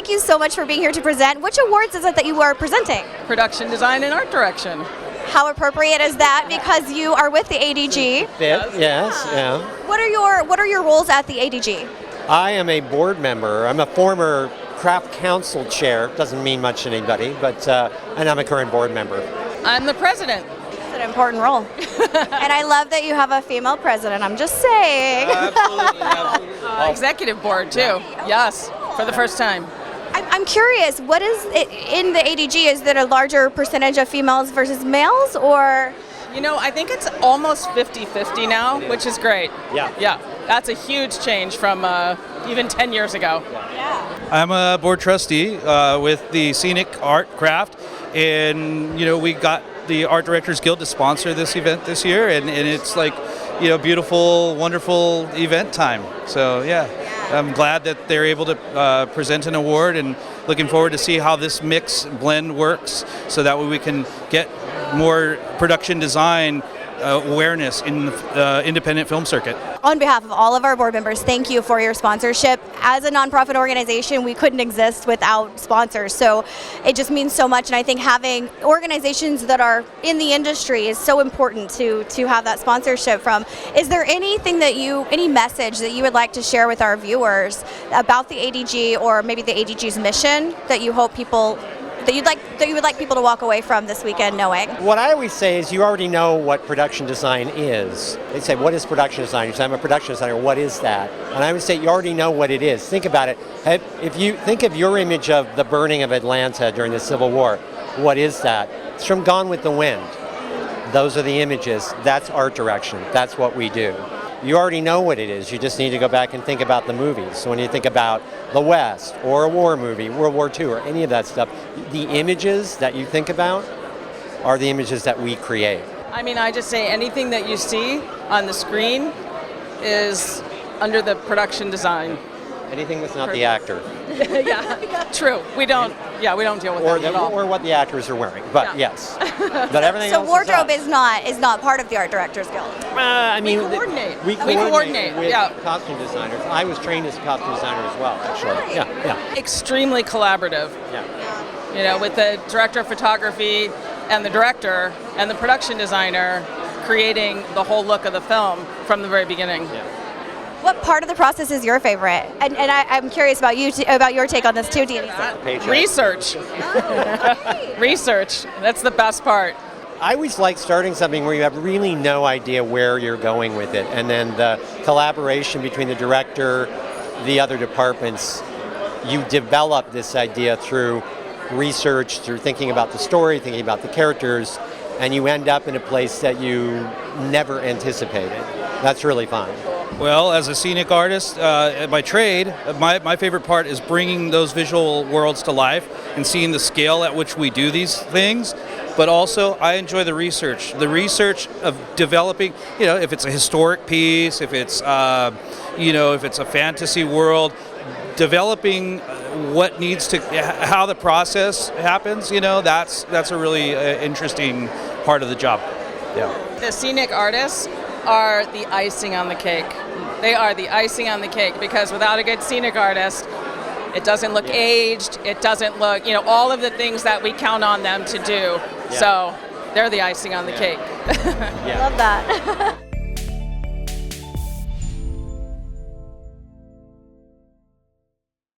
thank you so much for being here to present. Which awards is it that you are presenting? Production design and art direction. How appropriate is that? Because you are with the ADG. Yes, yeah. What are your roles at the ADG? I am a board member. I'm a former craft council chair. Doesn't mean much to anybody, but and I'm a current board member. I'm the president. It's an important role. And I love that you have a female president. I'm just saying. Absolutely. Executive board too. Yes, for the first time. I'm curious, what is it in the ADG? Is there a larger percentage of females versus males, or? You know, I think it's almost 50-50 now, which is great. Yeah. That's a huge change from even 10 years ago. Yeah. I'm a board trustee with the Scenic Art Craft, and we got the Art Directors Guild to sponsor this event this year, and it's like beautiful, wonderful event time. So I'm glad that they're able to present an award, and looking forward to see how this mix blend works, so that way we can get more production design awareness in the independent film circuit. On behalf of all of our board members, thank you for your sponsorship. As a nonprofit organization, we couldn't exist without sponsors, so it just means so much, and I think having organizations that are in the industry is so important to have that sponsorship from. Is there anything any message that you would like to share with our viewers about the ADG, or maybe the ADG's mission, that you hope people that you would like people to walk away from this weekend knowing? What I always say is you already know what production design is. They say, what is production design? You say, I'm a production designer. What is that? And I would say you already know what it is. Think about it. If you think of your image of the burning of Atlanta during the Civil War, what is that? It's from Gone with the Wind. Those are the images. That's art direction. That's what we do. You already know what it is. You just need to go back and think about the movies. So when you think about the West, or a war movie, World War II, or any of that stuff, the images that you think about are the images that we create. I mean, I just say anything that you see on the screen is under the production design. Anything that's not the actor. Yeah, true. We don't deal with that at all. Or what the actors are wearing, but yes. But everything So else wardrobe is is not part of the Art Directors Guild. I mean, we coordinate with yeah. costume designers. I was trained as a costume designer as well, actually. Yeah. Extremely collaborative. Yeah. With the director of photography and the director and the production designer creating the whole look of the film from the very beginning. Yeah. What part of the process is your favorite? And I'm curious about about your take on this too, Deanie. Research. Research. That's the best part. I always like starting something where you have really no idea where you're going with it, and then the collaboration between the director, the other departments, you develop this idea through research, through thinking about the story, thinking about the characters, and you end up in a place that you never anticipated. That's really fun. Well, as a scenic artist by trade, my favorite part is bringing those visual worlds to life and seeing the scale at which we do these things. But also, I enjoy the research of developing, if it's a historic piece, if it's, if it's a fantasy world, developing what needs to, how the process happens, that's a really interesting part of the job. Yeah. The scenic artists are the icing on the cake. They are the icing on the cake, because without a good scenic artist, it doesn't look aged, it doesn't look, all of the things that we count on them to do. Yeah. So they're the icing on the cake. I love that.